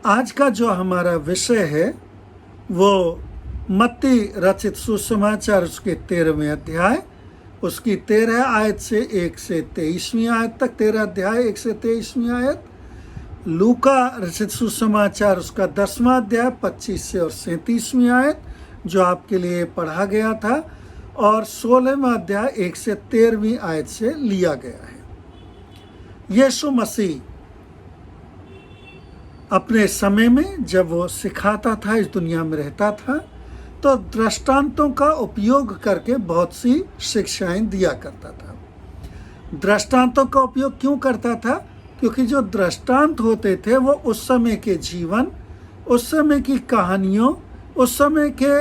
आज का जो हमारा विषय है वो मत्ती रचित सुसमाचार उसके 13वें अध्याय उसकी 13 आयत से 1 से 23वीं आयत तक, 13 अध्याय 1 से 23वीं आयत। लूका रचित सुसमाचार उसका 10वां अध्याय 25 से और 37वीं आयत जो आपके लिए पढ़ा गया था, और 16वां अध्याय 1 से 13वीं आयत से लिया गया है। यीशु मसीह अपने समय में जब वो सिखाता था, इस दुनिया में रहता था, तो दृष्टांतों का उपयोग करके बहुत सी शिक्षाएं दिया करता था। दृष्टांतों का उपयोग क्यों करता था? क्योंकि जो दृष्टांत होते थे वो उस समय के जीवन, उस समय की कहानियों, उस समय के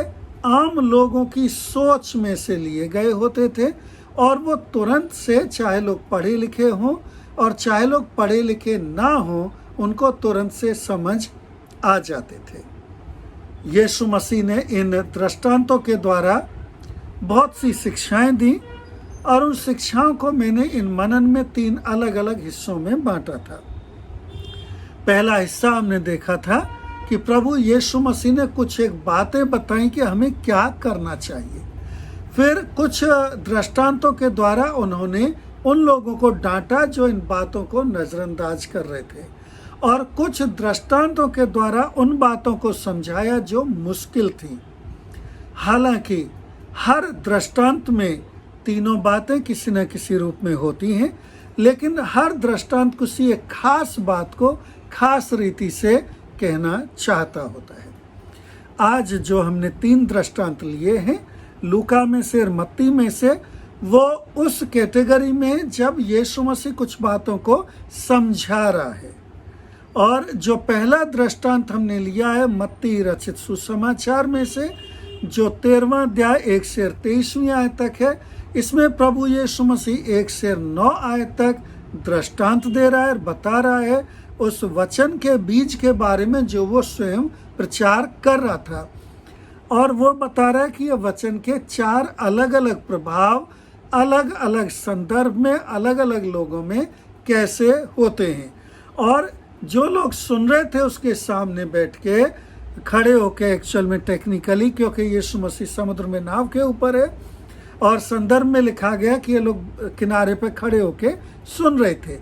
आम लोगों की सोच में से लिए गए होते थे, और वो तुरंत से, चाहे लोग पढ़े लिखे हों और चाहे लोग पढ़े लिखे ना हों, उनको तुरंत से समझ आ जाते थे। यीशु मसीह ने इन दृष्टांतों के द्वारा बहुत सी शिक्षाएं दी, और उन शिक्षाओं को मैंने इन मनन में 3 अलग अलग हिस्सों में बांटा था। पहला हिस्सा हमने देखा था कि प्रभु यीशु मसीह ने कुछ एक बातें बताई कि हमें क्या करना चाहिए। फिर कुछ दृष्टांतों के द्वारा उन्होंने उन लोगों को डांटा जो इन बातों को नज़रअंदाज कर रहे थे, और कुछ दृष्टांतों के द्वारा उन बातों को समझाया जो मुश्किल थी। हालांकि हर दृष्टांत में तीनों बातें किसी न किसी रूप में होती हैं, लेकिन हर दृष्टांत किसी एक खास बात को खास रीति से कहना चाहता होता है। आज जो हमने 3 दृष्टांत लिए हैं, लूका में से और मत्ती में से, वो उस कैटेगरी में जब यीशु मसीह कुछ बातों को समझा रहा है। और जो पहला दृष्टांत हमने लिया है मत्ती रचित सुसमाचार में से, जो 13वां अध्याय 1 से 23वीं आयत तक है, इसमें प्रभु यीशु मसीह 1 से 9 आयत तक दृष्टांत दे रहा है और बता रहा है उस वचन के बीज के बारे में जो वो स्वयं प्रचार कर रहा था। और वो बता रहा है कि ये वचन के 4 अलग अलग प्रभाव अलग अलग संदर्भ में अलग अलग लोगों में कैसे होते हैं। और जो लोग सुन रहे थे उसके सामने बैठ के, खड़े होके, एक्चुअल में टेक्निकली, क्योंकि यीशु मसीह समुद्र में नाव के ऊपर है और संदर्भ में लिखा गया कि ये लोग किनारे पे खड़े होके सुन रहे थे।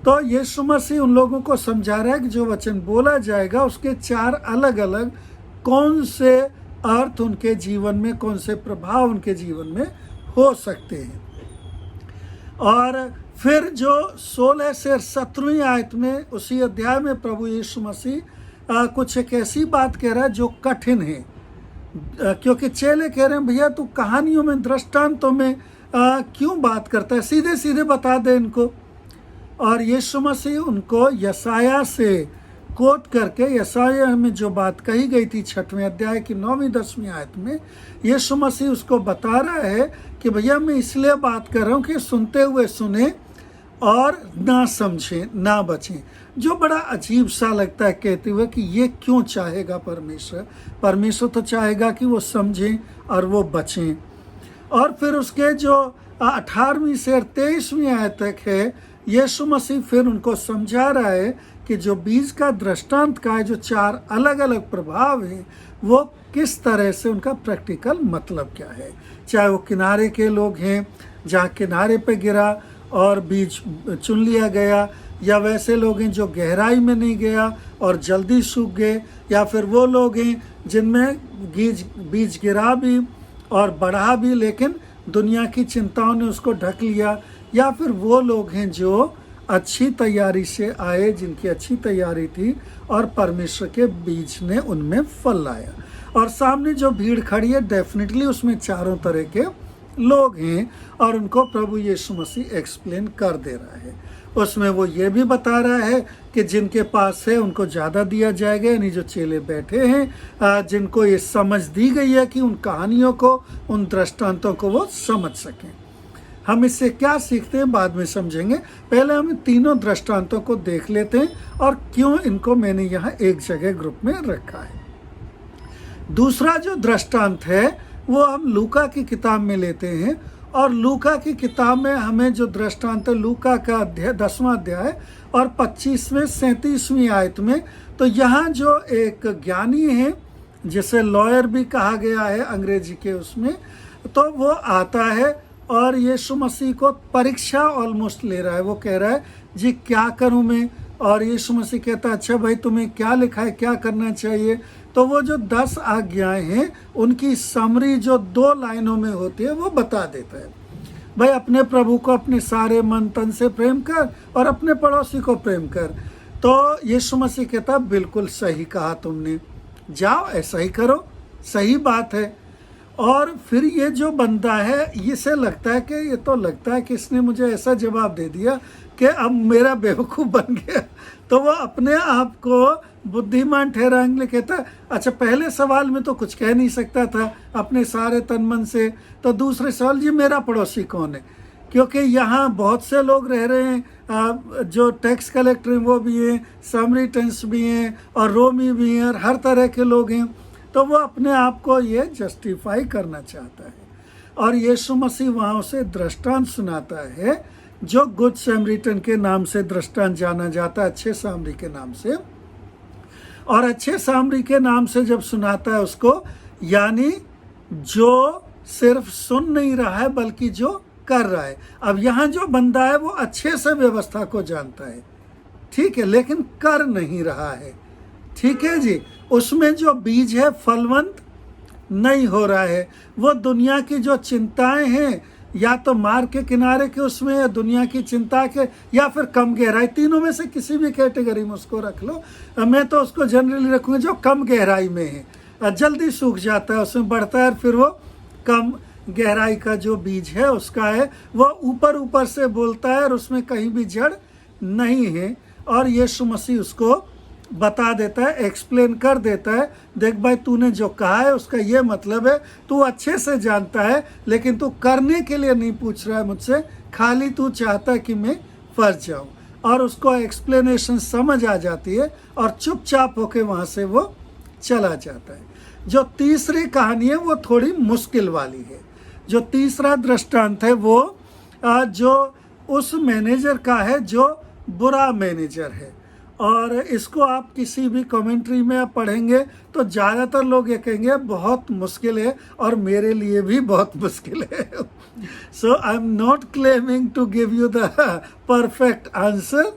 तो यीशु मसीह उन लोगों को समझा रहा है कि जो वचन बोला जाएगा उसके 4 अलग अलग कौन से अर्थ उनके जीवन में, कौन से प्रभाव उनके जीवन में हो सकते हैं। और फिर जो 16 से 17वीं आयत में उसी अध्याय में प्रभु यीशु मसीह कुछ एक ऐसी बात कह रहा है जो कठिन है, क्योंकि चेले कह रहे हैं भैया तू कहानियों में, दृष्टांतों में क्यों बात करता है, सीधे सीधे बता दे इनको। और यीशु मसीह उनको यशाया से कोट करके, यशाया में जो बात कही गई थी 6वें अध्याय की 9वीं 10वीं आयत में, यीशु मसीह उसको बता रहा है कि भैया मैं इसलिए बात कर रहा हूँ कि सुनते हुए सुने और ना समझें, ना बचें। जो बड़ा अजीब सा लगता है कहते हुए कि ये क्यों चाहेगा परमेश्वर। परमेश्वर तो चाहेगा कि वो समझें और वो बचें। और फिर उसके जो 18वीं से 23वीं आयत तक है, यीशु मसीह फिर उनको समझा रहा है कि जो बीज का दृष्टांत का है, जो 4 अलग अलग प्रभाव हैं, वो किस तरह से उनका प्रैक्टिकल मतलब क्या है। चाहे वो किनारे के लोग हैं जहाँ किनारे पे गिरा और बीज चुन लिया गया, या वैसे लोग हैं जो गहराई में नहीं गया और जल्दी सूख गए, या फिर वो लोग हैं जिनमें बीज गिरा भी और बढ़ा भी लेकिन दुनिया की चिंताओं ने उसको ढक लिया, या फिर वो लोग हैं जो अच्छी तैयारी से आए, जिनकी अच्छी तैयारी थी और परमेश्वर के बीज ने उनमें फल लाया। और सामने जो भीड़ खड़ी है, डेफिनेटली उसमें चारों तरह के लोग हैं, और उनको प्रभु यीशु मसीह एक्सप्लेन कर दे रहा है। उसमें वो ये भी बता रहा है कि जिनके पास है उनको ज़्यादा दिया जाएगा, यानी जो चेले बैठे हैं, जिनको ये समझ दी गई है कि उन कहानियों को, उन दृष्टांतों को वो समझ सकें। हम इससे क्या सीखते हैं बाद में समझेंगे। पहले हम तीनों दृष्टांतों को देख लेते हैं और क्यों इनको मैंने यहाँ एक जगह ग्रुप में रखा है। दूसरा जो दृष्टांत है वो हम लूका की किताब में लेते हैं, और लूका की किताब में हमें जो दृष्टांत है, लूका का अध्याय 10वां अध्याय और 25वें 37वीं आयत में, तो यहाँ जो एक ज्ञानी है जिसे लॉयर भी कहा गया है अंग्रेजी के उसमें, तो वो आता है और यीशु मसीह को परीक्षा ऑलमोस्ट ले रहा है। वो कह रहा है जी क्या करूं मैं, और यीशु मसीह कहता है अच्छा भाई तुम्हें क्या लिखा है, क्या करना चाहिए। तो वो जो 10 आज्ञाएं हैं उनकी समरी जो 2 लाइनों में होती है वो बता देता है। भाई अपने प्रभु को अपने सारे मन तन से प्रेम कर और अपने पड़ोसी को प्रेम कर। तो यीशु मसीह कहता बिल्कुल सही कहा तुमने, जाओ ऐसा ही करो, सही बात है। और फिर ये जो बंदा है इसे लगता है कि ये तो लगता है कि इसने मुझे ऐसा जवाब दे दिया कि अब मेरा बेवकूफ़ बन गया। तो वो अपने आप को बुद्धिमान ठहराने के लिए कहता है अच्छा पहले सवाल में तो कुछ कह नहीं सकता था अपने सारे तन मन से, तो दूसरे सवाल जी मेरा पड़ोसी कौन है, क्योंकि यहाँ बहुत से लोग रह रहे हैं, जो टैक्स कलेक्टर हैं वो भी हैं, समरिटन्स भी हैं और रोमी भी हैं और हर तरह के लोग हैं। तो वो अपने आप को ये जस्टिफाई करना चाहता है और यीशु मसीह वहाँ उसे दृष्टांत सुनाता है जो गुड समरिटन के नाम से दृष्टांत जाना जाता है, अच्छे सामरी के नाम से। और अच्छे सामरी के नाम से जब सुनाता है उसको, यानी जो सिर्फ सुन नहीं रहा है बल्कि जो कर रहा है। अब यहाँ जो बंदा है वो अच्छे से व्यवस्था को जानता है, ठीक है, लेकिन कर नहीं रहा है, ठीक है जी। उसमें जो बीज है फलवंत नहीं हो रहा है। वो दुनिया की जो चिंताएं हैं, या तो मार्ग के किनारे के उसमें, या दुनिया की चिंता के, या फिर कम गहराई, तीनों में से किसी भी कैटेगरी में उसको रख लो। मैं तो उसको जनरली रखूँगा जो कम गहराई में है, जल्दी सूख जाता है, उसमें बढ़ता है, फिर वो कम गहराई का जो बीज है उसका है, वो ऊपर ऊपर से बोलता है और उसमें कहीं भी जड़ नहीं है। और यीशु मसीह उसको बता देता है, एक्सप्लेन कर देता है, देख भाई तूने जो कहा है उसका ये मतलब है, तू अच्छे से जानता है लेकिन तू करने के लिए नहीं पूछ रहा है मुझसे, खाली तू चाहता है कि मैं फंस जाऊं। और उसको एक्सप्लेनेशन समझ आ जाती है और चुपचाप होके वहाँ से वो चला जाता है। जो तीसरी कहानी है वो थोड़ी मुश्किल वाली है। जो तीसरा दृष्टांत है वो जो उस मैनेजर का है जो बुरा मैनेजर है। और इसको आप किसी भी कमेंट्री में आप पढ़ेंगे तो ज़्यादातर लोग ये कहेंगे बहुत मुश्किल है, और मेरे लिए भी बहुत मुश्किल है। So I am not claiming to give you the perfect answer,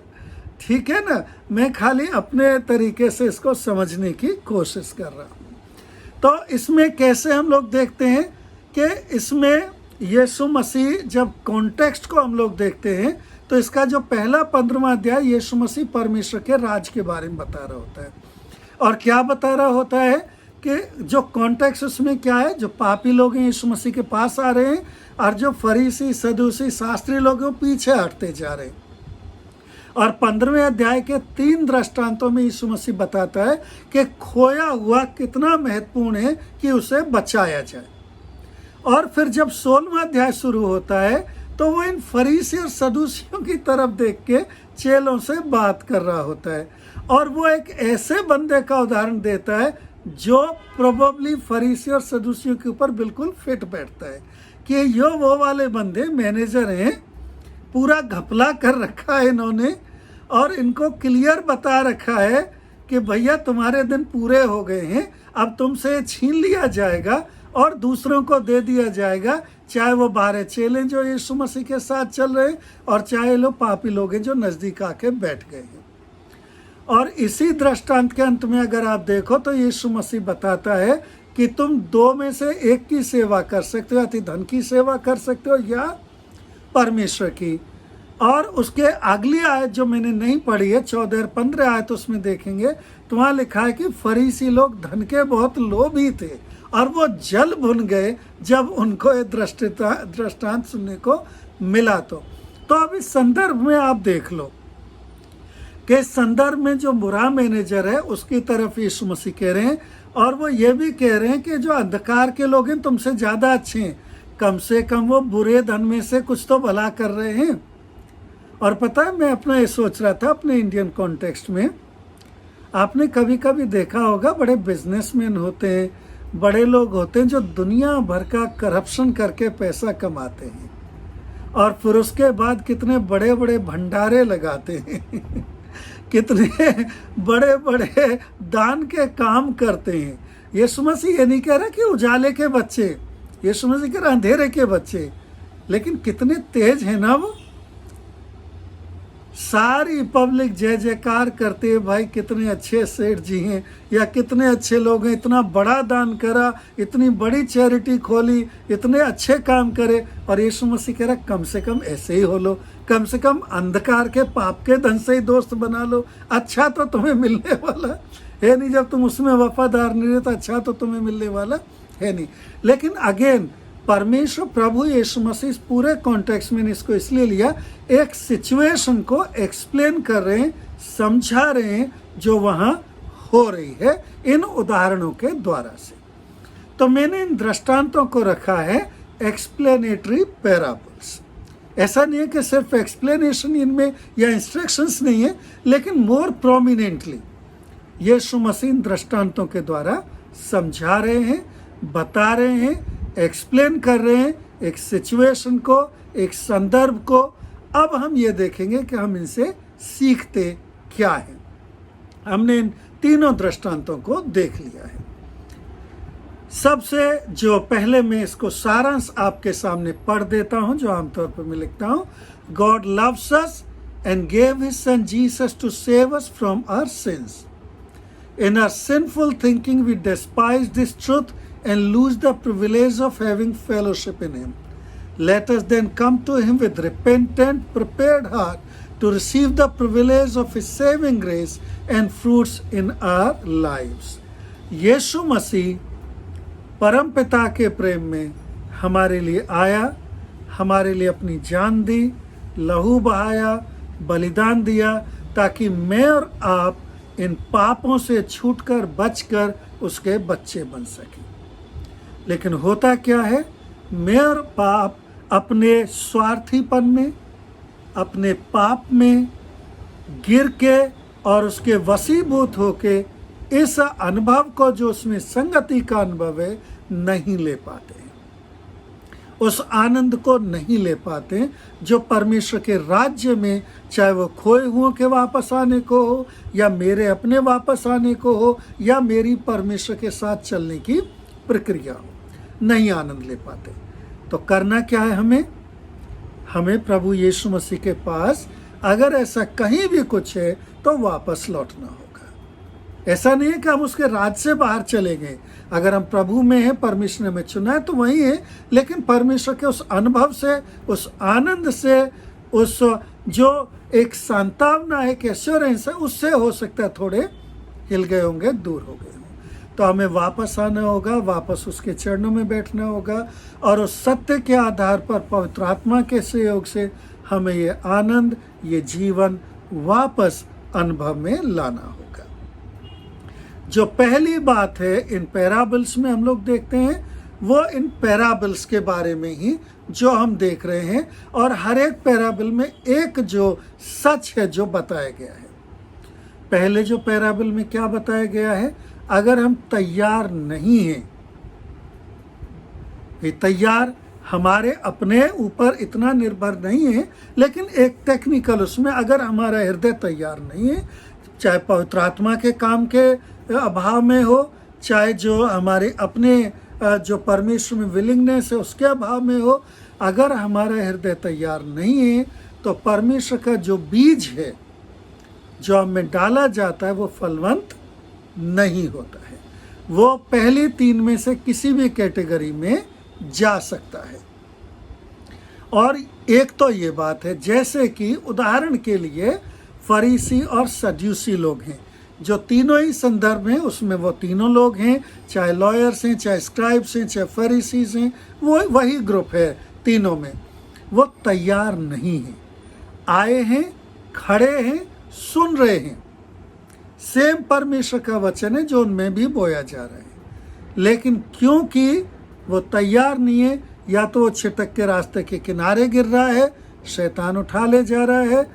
ठीक है ना, मैं खाली अपने तरीके से इसको समझने की कोशिश कर रहा हूँ। तो इसमें कैसे हम लोग देखते हैं कि इसमें यीशु मसीह, जब कॉन्टेक्स्ट को हम लोग देखते हैं तो इसका जो पहला 15वां अध्याय यीशु मसीह परमेश्वर के राज के बारे में बता रहा होता है। और क्या बता रहा होता है कि जो कॉन्टेक्स्ट उसमें क्या है, जो पापी लोग हैं यीशु मसीह के पास आ रहे हैं, और जो फरीसी सदूसी शास्त्री लोग हैं वो पीछे हटते जा रहे हैं। और 15वें अध्याय के 3 दृष्टांतों में यीशु मसीह बताता है कि खोया हुआ कितना महत्वपूर्ण है कि उसे बचाया जाए। और फिर जब 16वां अध्याय शुरू होता है तो वो इन फरीसी और सदूसियों की तरफ देख के चेलों से बात कर रहा होता है, और वो एक ऐसे बंदे का उदाहरण देता है जो प्रोबेबली फरीसी और सदूसियों के ऊपर बिल्कुल फिट बैठता है कि यो वो वाले बंदे मैनेजर हैं, पूरा घपला कर रखा है इन्होंने, और इनको क्लियर बता रखा है कि भैया तुम्हारे दिन पूरे हो गए हैं, अब तुमसे छीन लिया जाएगा और दूसरों को दे दिया जाएगा, चाहे वो 12 चेले जो यीशु मसीह के साथ चल रहे हैं और चाहे लोग पापी लोग हैं जो नज़दीक आके बैठ गए हैं। और इसी दृष्टांत के अंत में अगर आप देखो तो यीशु मसीह बताता है कि तुम 2 में से एक की सेवा कर सकते हो, या धन की सेवा कर सकते हो या परमेश्वर की। और उसके अगली आयत जो मैंने नहीं पढ़ी है 14 और 15 आयत उसमें देखेंगे तो वहाँ लिखा है कि फरीसी लोग धन के बहुत लोभी थे और वो जल भुन गए जब उनको ये दृष्टांत सुनने को मिला। तो अब इस संदर्भ में आप देख लो कि संदर्भ में जो बुरा मैनेजर है उसकी तरफ यीशु मसीह कह रहे हैं, और वो ये भी कह रहे हैं कि जो अंधकार के लोग हैं तुमसे ज़्यादा अच्छे हैं, कम से कम वो बुरे धन में से कुछ तो भला कर रहे हैं। और पता है मैं अपना ये सोच रहा था अपने इंडियन कॉन्टेक्स्ट में, आपने कभी कभी देखा होगा बड़े बिजनेसमैन होते हैं, बड़े लोग होते हैं जो दुनिया भर का करप्शन करके पैसा कमाते हैं और फिर उसके बाद कितने बड़े बड़े भंडारे लगाते हैं कितने बड़े बड़े दान के काम करते हैं। यीशु मसीह ये नहीं कह रहा कि उजाले के बच्चे, यीशु मसीह कह रहा अंधेरे के बच्चे, लेकिन कितने तेज हैं ना वो। सारी पब्लिक जय जयकार करते हैं, भाई कितने अच्छे सेठ जी हैं या कितने अच्छे लोग हैं, इतना बड़ा दान करा, इतनी बड़ी चैरिटी खोली, इतने अच्छे काम करे। और यीशु मसीह कह रहा कम से कम ऐसे ही हो लो, कम से कम अंधकार के पाप के धन से ही दोस्त बना लो, अच्छा तो तुम्हें मिलने वाला है नहीं। जब तुम उसमें वफादार नहीं रहे तो अच्छा तो तुम्हें मिलने वाला है नहीं। लेकिन अगेन परमेश्वर प्रभु यीशु मसीह इस पूरे कॉन्टेक्स्ट में इसको इसलिए लिया, एक सिचुएशन को एक्सप्लेन कर रहे हैं, समझा रहे हैं जो वहाँ हो रही है इन उदाहरणों के द्वारा से। तो मैंने इन दृष्टांतों को रखा है एक्सप्लेनेटरी पैराबल्स। ऐसा नहीं है कि सिर्फ एक्सप्लेनेशन इनमें या इंस्ट्रक्शंस नहीं है, लेकिन मोर प्रोमिनेंटली यीशु मसीह इन दृष्टांतों के द्वारा समझा रहे हैं, बता रहे हैं, एक्सप्लेन कर रहे हैं एक सिचुएशन को, एक संदर्भ को। अब हम ये देखेंगे कि हम इनसे सीखते क्या है। हमने इन तीनों दृष्टांतों को देख लिया है। सबसे जो पहले मैं इसको सारांश आपके सामने पढ़ देता हूं, जो आमतौर पर मैं लिखता हूं। God loves us and gave his son Jesus to save us from our sins. In our sinful thinking, we despise this truth and lose the privilege of having fellowship in Him. Let us then come to Him with repentant, prepared heart to receive the privilege of His saving grace and fruits in our lives. यीशु मसीह परम पिता के प्रेम में हमारे लिए आया, हमारे लिए अपनी जान दी, लहू बहाया, बलिदान दिया, ताकि मैं और आप इन पापों से छूटकर बचकर उसके बच्चे बन सके। लेकिन होता क्या है, मैं और पाप अपने स्वार्थीपन में, अपने पाप में गिर के और उसके वशीभूत होके इस अनुभव को, जो उसमें संगति का अनुभव है, नहीं ले पाते हैं। उस आनंद को नहीं ले पाते जो परमेश्वर के राज्य में, चाहे वो खोए हुओं के वापस आने को हो या मेरे अपने वापस आने को हो या मेरी परमेश्वर के साथ चलने की प्रक्रिया हो, नहीं आनंद ले पाते। तो करना क्या है हमें प्रभु यीशु मसीह के पास अगर ऐसा कहीं भी कुछ है तो वापस लौटना होगा। ऐसा नहीं है कि हम उसके राज से बाहर चले गए। अगर हम प्रभु में हैं, परमेश्वर ने हमें चुना है तो वही है, लेकिन परमेश्वर के उस अनुभव से, उस आनंद से, उस जो एक सांत्वना है, एक एश्योरेंस है, उससे हो सकता है थोड़े हिल गए होंगे, दूर हो गए हों। तो हमें वापस आना होगा, वापस उसके चरणों में बैठना होगा और उस सत्य के आधार पर पवित्र आत्मा के सहयोग से हमें ये आनंद, ये जीवन वापस अनुभव में लाना होगा। जो पहली बात है इन पैराबल्स में हम लोग देखते हैं, वो इन पैराबल्स के बारे में ही जो हम देख रहे हैं, और हर एक पैराबल में एक जो सच है जो बताया गया है। पहले जो पैराबल में क्या बताया गया है, अगर हम तैयार नहीं हैं, ये तैयार हमारे अपने ऊपर इतना निर्भर नहीं है, लेकिन एक टेक्निकल उसमें अगर हमारा हृदय तैयार नहीं है, चाहे पवित्र आत्मा के काम के अभाव में हो, चाहे जो हमारे अपने जो परमेश्वर में विलिंगनेस है उसके अभाव में हो, अगर हमारा हृदय तैयार नहीं है तो परमेश्वर का जो बीज है जो हमें डाला जाता है वो फलवंत नहीं होता है। वो पहली तीन में से किसी भी कैटेगरी में जा सकता है। और एक तो ये बात है, जैसे कि उदाहरण के लिए फरीसी और सदूसी लोग हैं, जो तीनों ही संदर्भ हैं उसमें वो तीनों लोग हैं, चाहे लॉयर्स हैं, चाहे स्क्राइब्स हैं, चाहे फरीसीज हैं, वो वही ग्रुप है तीनों में। वो तैयार नहीं हैं, आए हैं, खड़े हैं, सुन रहे हैं, सेम परमेश्वर का वचन है जो उनमें भी बोया जा रहा है, लेकिन क्योंकि वो तैयार नहीं है, या तो वो छिटक के रास्ते के किनारे गिर रहा है, शैतान उठा ले जा रहा है,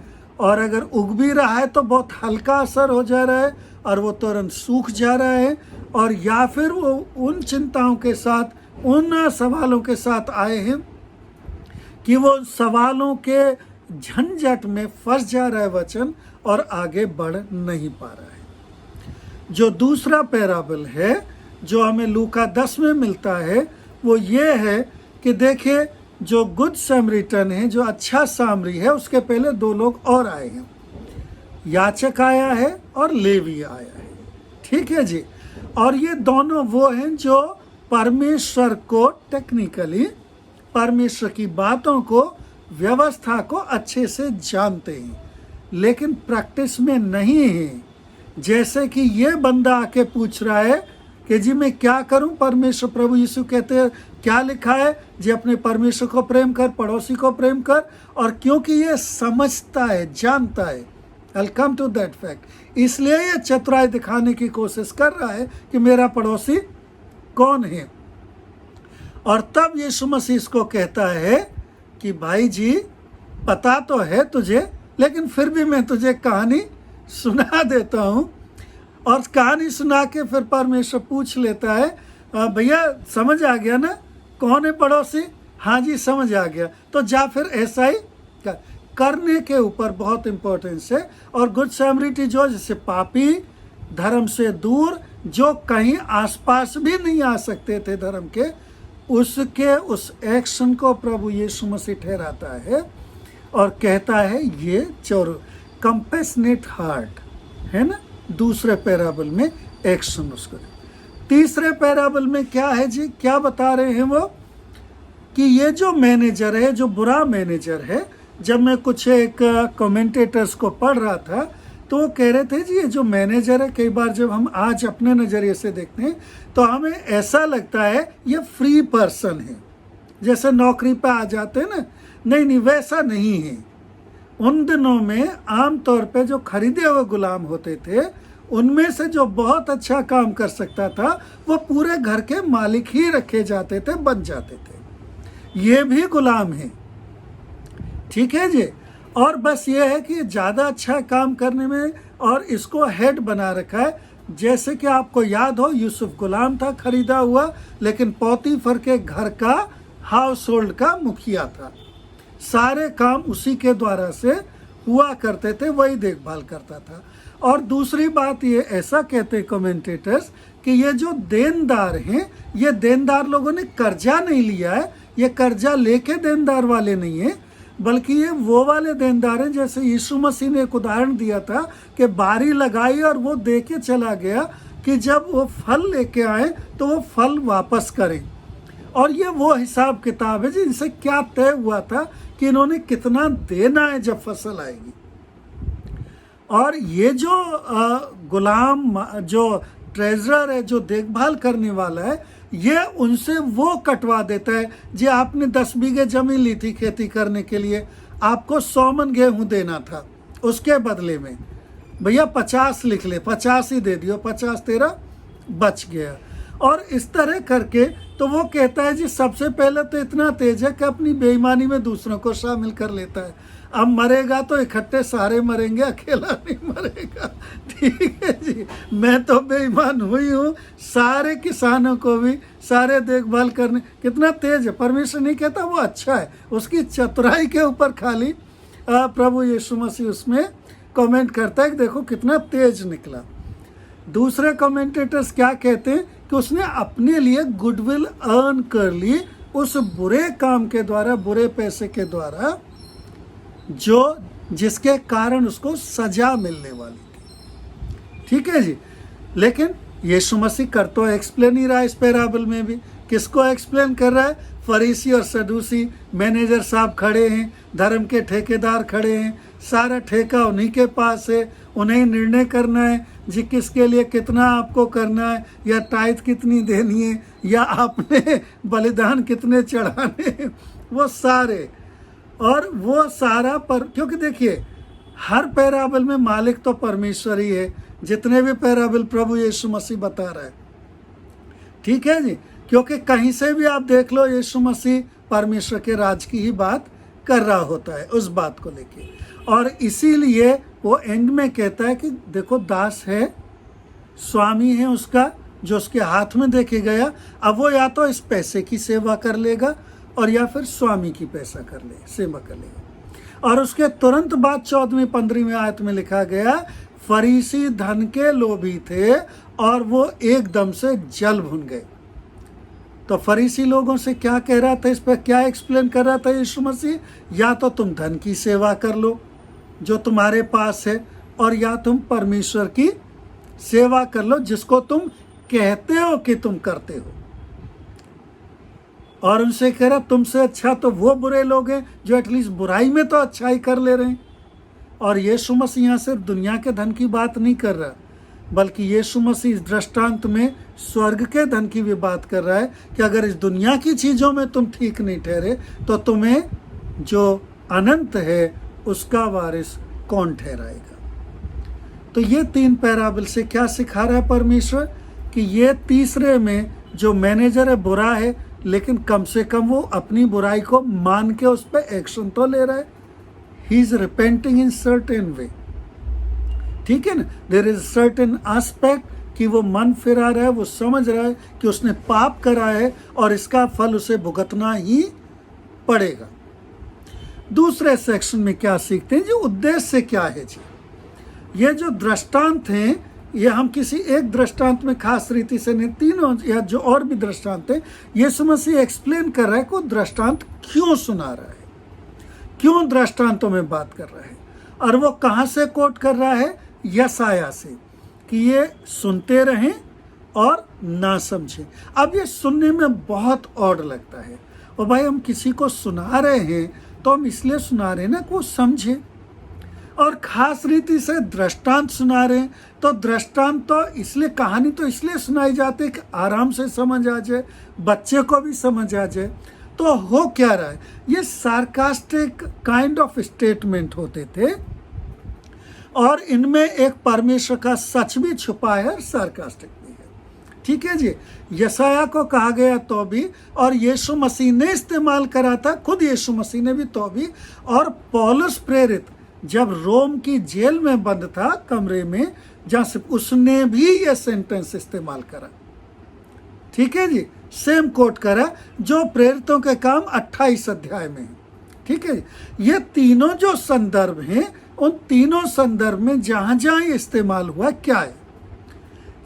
और अगर उग भी रहा है तो बहुत हल्का असर हो जा रहा है, और वो तुरंत सूख जा रहा है, और या फिर वो उन चिंताओं के साथ, उन सवालों के साथ आए हैं कि वो सवालों के झंझट में फंस जा रहा है वचन और आगे बढ़ नहीं पा रहा है। जो दूसरा पैराबल है जो हमें लूका 10 में मिलता है वो ये है कि देखिए, जो गुड समरिटन है, जो अच्छा सामरी है, उसके पहले 2 लोग और आए हैं। याचक आया है और लेवी आया है। ठीक है जी। और ये दोनों वो हैं जो परमेश्वर को टेक्निकली, परमेश्वर की बातों को, व्यवस्था को अच्छे से जानते हैं, लेकिन प्रैक्टिस में नहीं है। जैसे कि ये बंदा आके पूछ रहा है कि जी मैं क्या करूं? परमेश्वर प्रभु यीशु कहते हैं क्या लिखा है जी, अपने परमेश्वर को प्रेम कर, पड़ोसी को प्रेम कर। और क्योंकि ये समझता है, जानता है, I will come to that fact, इसलिए ये चतुराई दिखाने की कोशिश कर रहा है कि मेरा पड़ोसी कौन है। और तब यीशु मसीह इसको कहता है कि भाई जी पता तो है तुझे, लेकिन फिर भी मैं तुझे कहानी सुना देता हूँ। और कहानी सुना के फिर परमेश्वर पूछ लेता है, भैया समझ आ गया ना कौन है पड़ोसी? हाँ जी समझ आ गया, तो जा फिर ऐसा ही कर। करने के ऊपर बहुत इम्पोर्टेंस है। और गुड समरिटी जो जैसे पापी, धर्म से दूर, जो कहीं आसपास भी नहीं आ सकते थे धर्म के, उसके उस एक्शन को प्रभु यीशु मसीह ठहराता है और कहता है ये चोर कंपेशनेट हार्ट है ना, दूसरे पैराबल में एक्शन उसको। तीसरे पैराबल में क्या है जी, क्या बता रहे हैं वो कि ये जो मैनेजर है, जो बुरा मैनेजर है, जब मैं कुछ एक कमेंटेटर्स को पढ़ रहा था तो वो कह रहे थे जी ये जो मैनेजर है, कई बार जब हम आज अपने नज़रिए से देखते हैं तो हमें ऐसा लगता है ये फ्री पर्सन है, जैसे नौकरी पे आ जाते हैं ना। नहीं नहीं, वैसा नहीं है। उन दिनों में आम तौर पे जो खरीदे हुए गुलाम होते थे, उनमें से जो बहुत अच्छा काम कर सकता था वो पूरे घर के मालिक ही रखे जाते थे, बन जाते थे। ये भी गुलाम है, ठीक है जी। और बस ये है कि ज़्यादा अच्छा काम करने में, और इसको हेड बना रखा है। जैसे कि आपको याद हो, यूसुफ गुलाम था खरीदा हुआ, लेकिन पोतीफर के घर का हाउस होल्ड का मुखिया था। सारे काम उसी के द्वारा से हुआ करते थे, वही देखभाल करता था। और दूसरी बात ये ऐसा कहते हैं कमेंटेटर्स कि ये जो देनदार हैं, ये देनदार लोगों ने कर्जा नहीं लिया है, ये कर्जा लेके देनदार वाले नहीं है, बल्कि ये वो वाले देनदार हैं जैसे यीशु मसीह ने एक उदाहरण दिया था कि बारी लगाई और वो दे के चला गया कि जब वो फल लेके आए तो वो फल वापस करें। और ये वो हिसाब किताब है जिनसे क्या तय हुआ था कि इन्होंने कितना देना है जब फसल आएगी। और ये जो गुलाम, जो ट्रेजरर है, जो देखभाल करने वाला है, ये उनसे वो कटवा देता है जी आपने 10 बीघे जमीन ली थी खेती करने के लिए, आपको 100 मन गेहूँ देना था, उसके बदले में भैया 50 लिख ले, 50 ही दे दियो, 50 तेरा बच गया। और इस तरह करके तो वो कहता है जी सबसे पहले तो इतना तेज है कि अपनी बेईमानी में दूसरों को शामिल कर लेता है। अब मरेगा तो इकट्ठे सारे मरेंगे, अकेला नहीं मरेगा। ठीक है जी, मैं तो बेईमान हुई हूँ, सारे किसानों को भी, सारे देखभाल करने, कितना तेज है। परमेश्वर नहीं कहता वो अच्छा है, उसकी चतुराई के ऊपर खाली प्रभु यीशु मसीह उसमें कमेंट करता है कि देखो कितना तेज निकला। दूसरे कमेंटेटर्स क्या कहते हैं कि उसने अपने लिए गुडविल अर्न कर ली उस बुरे काम के द्वारा, बुरे पैसे के द्वारा, जो जिसके कारण उसको सजा मिलने वाली थी। ठीक है जी। लेकिन यीशु मसीह कर तो एक्सप्लेन ही रहा है इस पैराबल में भी। किसको एक्सप्लेन कर रहा है? फरीसी और सदूसी मैनेजर साहब खड़े हैं, धर्म के ठेकेदार खड़े हैं, सारा ठेका उन्हीं के पास है, उन्हें निर्णय करना है जी किसके लिए कितना आपको करना है, या टाइट कितनी देनी है, या आपने बलिदान कितने चढ़ाने हैं, वो सारे। और वो सारा पर, क्योंकि देखिए हर पैराबल में मालिक तो परमेश्वर ही है, जितने भी पैराबल प्रभु यीशु मसीह बता रहा है। ठीक है जी, क्योंकि कहीं से भी आप देख लो यीशु मसीह परमेश्वर के राज की ही बात कर रहा होता है, उस बात को लेके। और इसीलिए वो एंड में कहता है कि देखो दास है स्वामी है उसका, जो उसके हाथ में देके गया, अब वो या तो इस पैसे की सेवा कर लेगा और या फिर स्वामी की सेवा कर लेगा। और उसके तुरंत बाद 14वीं 15वीं आयत में लिखा गया, फरीसी धन के लोभी थे और वो एकदम से जल भुन गए। तो फरीसी लोगों से क्या कह रहा था, इस पर क्या एक्सप्लेन कर रहा था यीशु मसीह? या तो तुम धन की सेवा कर लो जो तुम्हारे पास है, और या तुम परमेश्वर की सेवा कर लो जिसको तुम कहते हो कि तुम करते हो। और उनसे कह रहा, तुमसे अच्छा तो वो बुरे लोग हैं जो एटलीस्ट बुराई में तो अच्छाई कर ले रहे हैं। और यीशु मसीह यहाँ सिर्फ दुनिया के धन की बात नहीं कर रहा, बल्कि यीशु मसीह इस दृष्टांत में स्वर्ग के धन की भी बात कर रहा है कि अगर इस दुनिया की चीज़ों में तुम ठीक नहीं ठहरे तो तुम्हें जो अनंत है उसका वारिस कौन ठहराएगा। तो ये 3 पैराबल से क्या सिखा रहा है परमेश्वर? कि ये तीसरे में जो मैनेजर है बुरा है, लेकिन कम से कम वो अपनी बुराई को मान के उस पर एक्शन तो ले रहा है। He is repenting in certain way, ठीक है ना। देयर इज सर्टेन एस्पेक्ट कि वो मन फिरा रहा है, वो समझ रहा है कि उसने पाप करा है और इसका फल उसे भुगतना ही पड़ेगा। दूसरे सेक्शन में क्या सीखते हैं जी? उद्देश्य क्या है जी? ये जो दृष्टांत हैं, ये हम किसी एक दृष्टांत में खास रीति से नहीं, तीनों या जो और भी दृष्टांत है, यीशु मसीह एक्सप्लेन कर रहा है कि दृष्टांत क्यों सुना रहा है, क्यों दृष्टांतों में बात कर रहा है। और वो कहाँ से कोट कर रहा है? यशाया से, कि ये सुनते रहें और ना समझें। अब ये सुनने में बहुत ऑड लगता है, और भाई हम किसी को सुना रहे हैं तो हम इसलिए सुना रहे हैं ना कि वो समझे, और खास रीति से दृष्टांत सुना रहे हैं तो दृष्टांत तो इसलिए, कहानी तो इसलिए सुनाई जाती है कि आराम से समझ आ जाए, बच्चे को भी समझ आ जाए। तो हो क्या रहा है? ये सार्कास्टिक काइंड ऑफ स्टेटमेंट होते थे, और इनमें एक परमेश्वर का सच भी छुपा है और सार्कास्टिक भी है, ठीक है जी। यशाया को कहा गया तो भी, और यीशु मसीह ने इस्तेमाल करा था, खुद यीशु मसीह ने भी तो भी, और पौलुस प्रेरित जब रोम की जेल में बंद था कमरे में, जहाँ से उसने भी ये सेंटेंस इस्तेमाल करा, ठीक है जी। सेम कोट करा जो प्रेरितों के काम 28 अध्याय में है, ठीक है। ये तीनों जो संदर्भ हैं, उन तीनों संदर्भ में जहाँ जहाँ ये इस्तेमाल हुआ क्या है?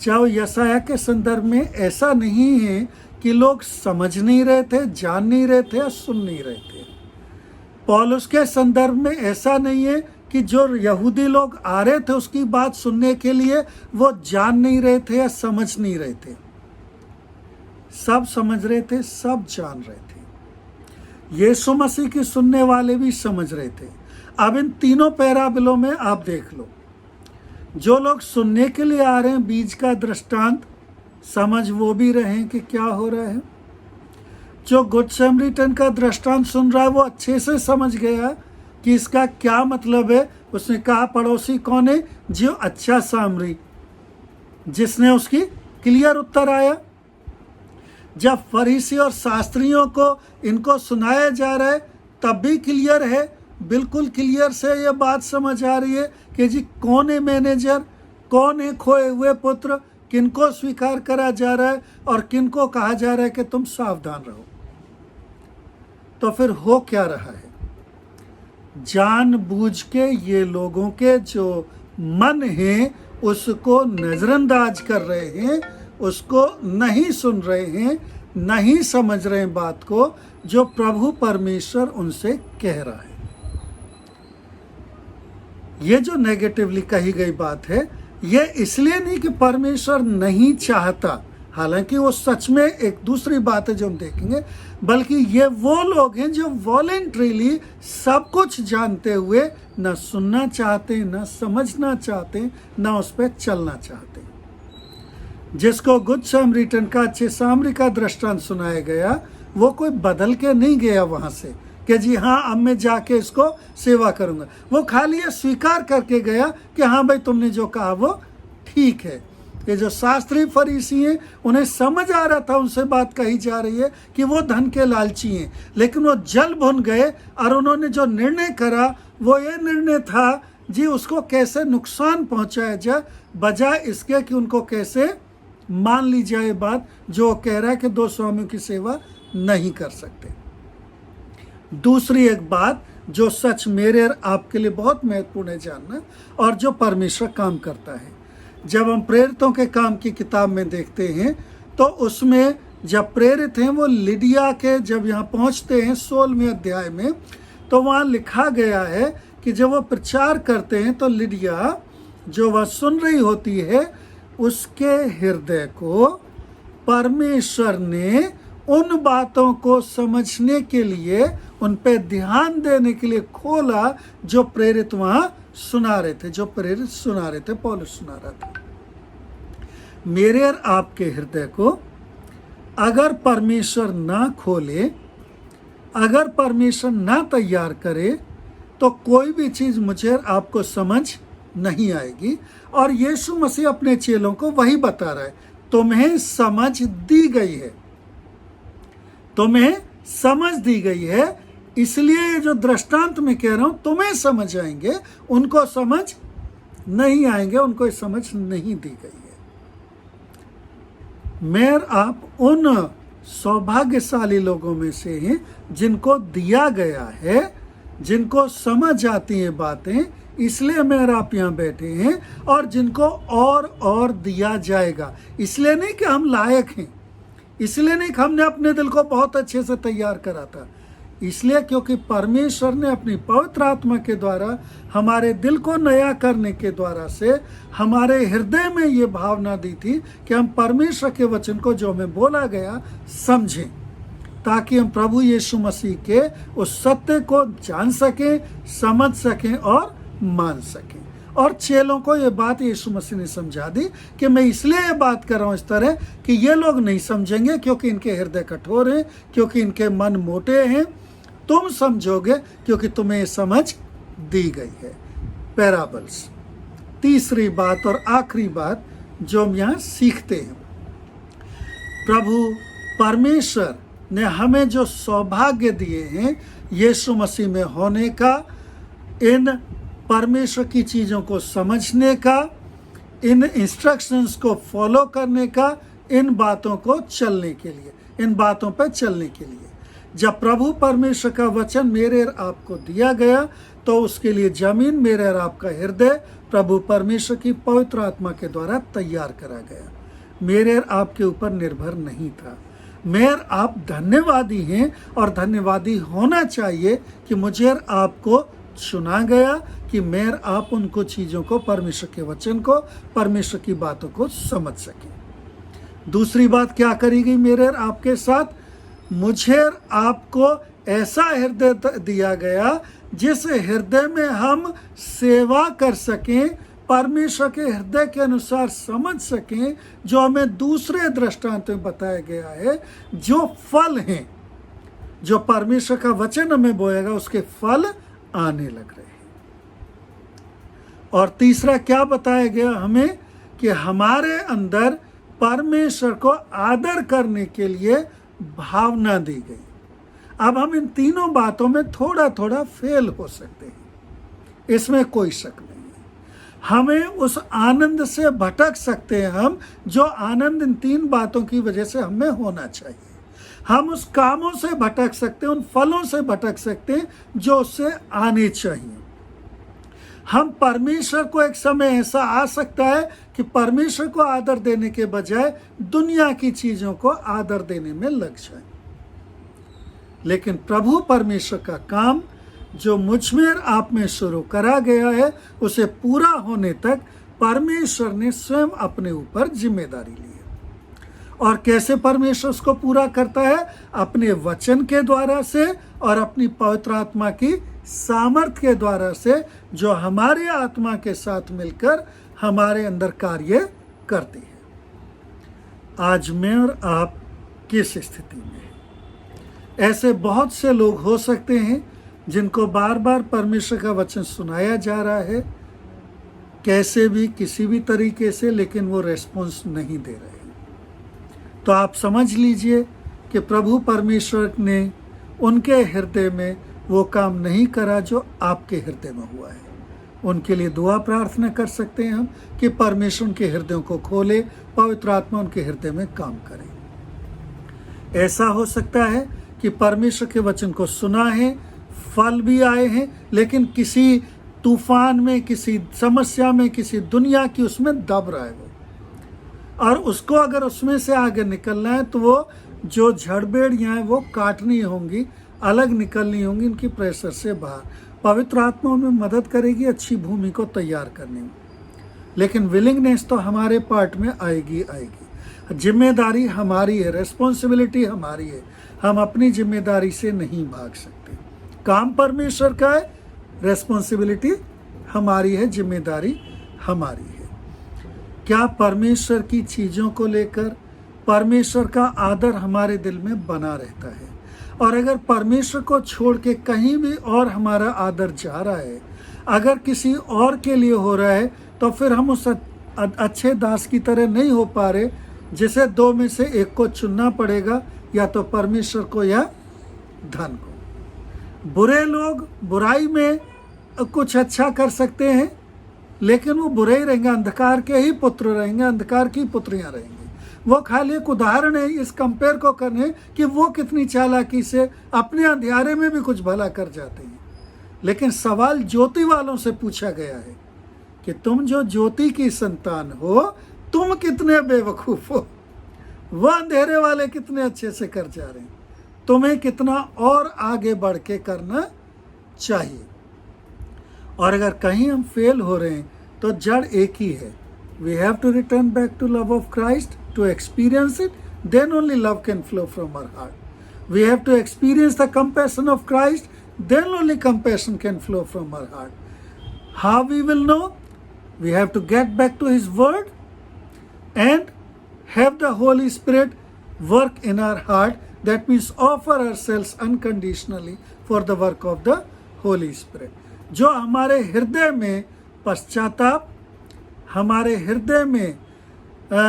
चाहे यशाया के संदर्भ में ऐसा नहीं है कि लोग समझ नहीं रहे थे, जान नहीं रहे थे या सुन नहीं रहे थे। पौलुस के संदर्भ में ऐसा नहीं है कि जो यहूदी लोग आ रहे थे उसकी बात सुनने के लिए वो जान नहीं रहे थे या समझ नहीं रहे थे, सब समझ रहे थे, सब जान रहे थे। यीशु मसीह की सुनने वाले भी समझ रहे थे। अब इन तीनों पैराबलों में आप देख लो, जो लोग सुनने के लिए आ रहे हैं, बीज का दृष्टांत समझ वो भी रहे हैं कि क्या हो रहा है। जो गुड समरीटन का दृष्टांत सुन रहा है वो अच्छे से समझ गया कि इसका क्या मतलब है। उसने कहा पड़ोसी कौन है? जो अच्छा सामरी, जिसने उसकी क्लियर उत्तर आया। जब फरीसी और शास्त्रियों को इनको सुनाया जा रहा है तब भी क्लियर है, बिल्कुल क्लियर से ये बात समझ आ रही है कि जी कौन है मैनेजर, कौन है खोए हुए पुत्र, किनको स्वीकार करा जा रहा है और किनको कहा जा रहा है कि तुम सावधान रहो। तो फिर हो क्या रहा है? जानबूझ के ये लोगों के जो मन है उसको नजरअंदाज कर रहे हैं, उसको नहीं सुन रहे हैं, नहीं समझ रहे हैं बात को जो प्रभु परमेश्वर उनसे कह रहा है। ये जो नेगेटिवली कही गई बात है, ये इसलिए नहीं कि परमेश्वर नहीं चाहता, हालांकि वो सच में एक दूसरी बात है जो हम देखेंगे, बल्कि ये वो लोग हैं जो वॉलेंट्रीली सब कुछ जानते हुए न सुनना चाहते, न समझना चाहते, न उस पर चलना चाहते। जिसको गुड समरीटन का, अच्छे सामरी का दृष्टांत सुनाया गया, वो कोई बदल के नहीं गया वहाँ से कि जी हाँ अब मैं जाके इसको सेवा करूँगा। वो खाली ये स्वीकार करके गया कि हाँ भाई तुमने जो कहा वो ठीक है। ये जो शास्त्री फरीसी हैं उन्हें समझ आ रहा था, उनसे बात कही जा रही है कि वो धन के लालची हैं, लेकिन वो जल भुन गए और उन्होंने जो निर्णय करा वो ये निर्णय था जी उसको कैसे नुकसान पहुंचाया जाए, बजाय इसके कि उनको कैसे मान ली जाए बात जो वो कह रहा है कि दो स्वामियों की सेवा नहीं कर सकते। दूसरी एक बात जो सच मेरे और आपके लिए बहुत महत्वपूर्ण है जानना, और जो परमेश्वर काम करता है। जब हम प्रेरितों के काम की किताब में देखते हैं तो उसमें जब प्रेरित हैं वो लिडिया के जब यहाँ पहुँचते हैं 16वें अध्याय में, तो वहाँ लिखा गया है कि जब वो प्रचार करते हैं तो लिडिया जो वह सुन रही होती है उसके हृदय को परमेश्वर ने उन बातों को समझने के लिए, उन पे ध्यान देने के लिए खोला जो प्रेरित वहाँ सुना रहे थे, जो प्रेरित सुना रहे थे, पौलुस सुना रहा था। मेरे और आपके हृदय को अगर परमेश्वर ना खोले, अगर परमेश्वर ना तैयार करे, तो कोई भी चीज़ मुझे और आपको समझ नहीं आएगी। और यीशु मसीह अपने चेलों को वही बता रहा है, तुम्हें समझ दी गई है, तुम्हें समझ दी गई है, इसलिए जो दृष्टांत में कह रहा हूं तुम्हें समझ आएंगे, उनको समझ नहीं आएंगे, उनको समझ नहीं दी गई है। मैं और आप उन सौभाग्यशाली लोगों में से हैं जिनको दिया गया है, जिनको समझ आती हैं बातें, इसलिए मैं और आप यहाँ बैठे हैं, और जिनको और दिया जाएगा। इसलिए नहीं कि हम लायक हैं, इसलिए नहीं कि हमने अपने दिल को बहुत अच्छे से तैयार करा था, इसलिए क्योंकि परमेश्वर ने अपनी पवित्र आत्मा के द्वारा हमारे दिल को नया करने के द्वारा से हमारे हृदय में ये भावना दी थी कि हम परमेश्वर के वचन को जो हमें बोला गया समझें, ताकि हम प्रभु यीशु मसीह के उस सत्य को जान सकें, समझ सकें और मान सकें। और चेलों को ये बात यीशु मसीह ने समझा दी कि मैं इसलिए ये बात कर रहा हूँ इस तरह कि ये लोग नहीं समझेंगे क्योंकि इनके हृदय कठोर हैं, क्योंकि इनके मन मोटे हैं। तुम समझोगे क्योंकि तुम्हें ये समझ दी गई है। पैराबल्स। तीसरी बात और आखिरी बात जो हम यहाँ सीखते हैं, प्रभु परमेश्वर ने हमें जो सौभाग्य दिए हैं यीशु मसीह में होने का, इन परमेश्वर की चीज़ों को समझने का, इन इंस्ट्रक्शंस को फॉलो करने का, इन बातों को चलने के लिए, इन बातों पर चलने के लिए। जब प्रभु परमेश्वर का वचन मेरे और आपको दिया गया तो उसके लिए जमीन मेरे और आपका हृदय प्रभु परमेश्वर की पवित्र आत्मा के द्वारा तैयार करा गया, मेरे और आपके ऊपर निर्भर नहीं था। मैं और आप धन्यवादी हैं और धन्यवादी होना चाहिए कि मुझे और आपको चुना गया कि मैं और आप उनको चीज़ों को, परमेश्वर के वचन को, परमेश्वर की बातों को समझ सकें। दूसरी बात क्या करी गई मेरे और आपके साथ, मुझे और आपको ऐसा हृदय दिया गया जिस हृदय में हम सेवा कर सकें, परमेश्वर के हृदय के अनुसार समझ सकें, जो हमें दूसरे दृष्टांत में बताया गया है, जो फल हैं, जो परमेश्वर का वचन हमें बोएगा उसके फल आने लग रहे हैं। और तीसरा क्या बताया गया हमें कि हमारे अंदर परमेश्वर को आदर करने के लिए भावना दी गई। अब हम इन तीनों बातों में थोड़ा थोड़ा फेल हो सकते हैं, इसमें कोई शक नहीं है। हमें उस आनंद से भटक सकते हैं हम, जो आनंद इन तीन बातों की वजह से हमें होना चाहिए। हम उस कामों से भटक सकते हैं, उन फलों से भटक सकते हैं जो उससे आने चाहिए। हम परमेश्वर को, एक समय ऐसा आ सकता है कि परमेश्वर को आदर देने के बजाय दुनिया की चीज़ों को आदर देने में लग जाए। लेकिन प्रभु परमेश्वर का काम जो मुझ में और आप में शुरू करा गया है, उसे पूरा होने तक परमेश्वर ने स्वयं अपने ऊपर जिम्मेदारी ली है। और कैसे परमेश्वर उसको पूरा करता है? अपने वचन के द्वारा से और अपनी पवित्र आत्मा की सामर्थ के द्वारा से, जो हमारे आत्मा के साथ मिलकर हमारे अंदर कार्य करती है। आज मैं और आप किस स्थिति में हैं? ऐसे बहुत से लोग हो सकते हैं जिनको बार बार परमेश्वर का वचन सुनाया जा रहा है, कैसे भी, किसी भी तरीके से, लेकिन वो रेस्पॉन्स नहीं दे रहे हैं। तो आप समझ लीजिए कि प्रभु परमेश्वर ने उनके हृदय में वो काम नहीं करा जो आपके हृदय में हुआ है। उनके लिए दुआ प्रार्थना कर सकते हैं हम कि परमेश्वर उनके हृदयों को खोले, पवित्र आत्मा उनके हृदय में काम करे। ऐसा हो सकता है कि परमेश्वर के वचन को सुना है, फल भी आए हैं, लेकिन किसी तूफान में, किसी समस्या में, किसी दुनिया की उसमें दब रहा है वो, और उसको अगर उसमें से आगे निकलना है तो वो जो झड़बेड़ियाँ हैं वो काटनी होंगी, अलग निकलनी होंगी इनकी प्रेशर से बाहर। पवित्र आत्मा उनमें मदद करेगी अच्छी भूमि को तैयार करने में, लेकिन विलिंगनेस तो हमारे पार्ट में आएगी आएगी। जिम्मेदारी हमारी है, रिस्पॉन्सिबिलिटी हमारी है, हम अपनी जिम्मेदारी से नहीं भाग सकते। काम परमेश्वर का है, रिस्पॉन्सिबिलिटी हमारी है, जिम्मेदारी हमारी है। क्या परमेश्वर की चीज़ों को लेकर परमेश्वर का आदर हमारे दिल में बना रहता है? और अगर परमेश्वर को छोड़ के कहीं भी और हमारा आदर जा रहा है, अगर किसी और के लिए हो रहा है, तो फिर हम उस अच्छे दास की तरह नहीं हो पा रहे, जिसे दो में से एक को चुनना पड़ेगा, या तो परमेश्वर को या धन को। बुरे लोग बुराई में कुछ अच्छा कर सकते हैं, लेकिन वो बुरे ही रहेंगे, अंधकार के ही पुत्र रहेंगे, अंधकार की पुत्रियां रहेंगी। वो खाली एक उदाहरण है इस कंपेयर को करने कि वो कितनी चालाकी से अपने अंधियारे में भी कुछ भला कर जाते हैं। लेकिन सवाल ज्योति वालों से पूछा गया है कि तुम जो ज्योति की संतान हो, तुम कितने बेवकूफ हो, वह अंधेरे वाले कितने अच्छे से कर जा रहे हैं, तुम्हें कितना और आगे बढ़ के करना चाहिए। और अगर कहीं हम फेल हो रहे हैं तो जड़ एक ही है। We have to return back to love of Christ to experience it, then only love can flow from our heart. We have to experience the compassion of Christ, then only compassion can flow from our heart. How we will know? We have to get back to his word and have the Holy Spirit work in our heart. That means offer ourselves unconditionally for the work of the Holy Spirit. जो हमारे हृदय में पश्चाताप, हमारे हृदय में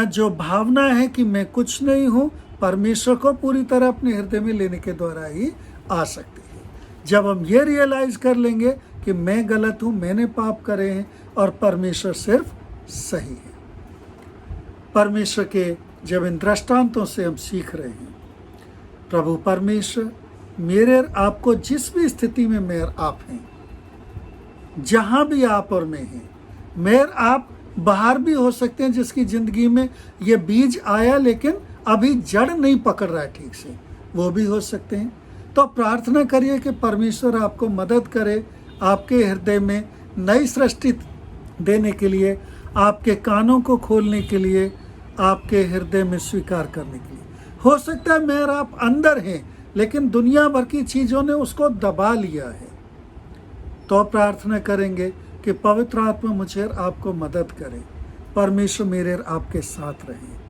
जो भावना है कि मैं कुछ नहीं हूँ, परमेश्वर को पूरी तरह अपने हृदय में लेने के द्वारा ही आ सकती है। जब हम ये रियलाइज कर लेंगे कि मैं गलत हूँ, मैंने पाप करे हैं और परमेश्वर सिर्फ सही है। परमेश्वर के जब इन दृष्टांतों से हम सीख रहे हैं, प्रभु परमेश्वर मेरे और आपको जिस भी स्थिति में मैं और आप हैं, जहाँ भी आप और मैं हैं, मैं और आप बाहर भी हो सकते हैं जिसकी ज़िंदगी में ये बीज आया लेकिन अभी जड़ नहीं पकड़ रहा है ठीक से, वो भी हो सकते हैं। तो प्रार्थना करिए कि परमेश्वर आपको मदद करे, आपके हृदय में नई सृष्टि देने के लिए, आपके कानों को खोलने के लिए, आपके हृदय में स्वीकार करने के लिए। हो सकता है मैं और आप अंदर हैं, लेकिन दुनिया भर की चीज़ों ने उसको दबा लिया है। तो प्रार्थना करेंगे कि पवित्र आत्मा मुझे और आपको मदद करे। परमेश्वर मेरे और आपके साथ रहे।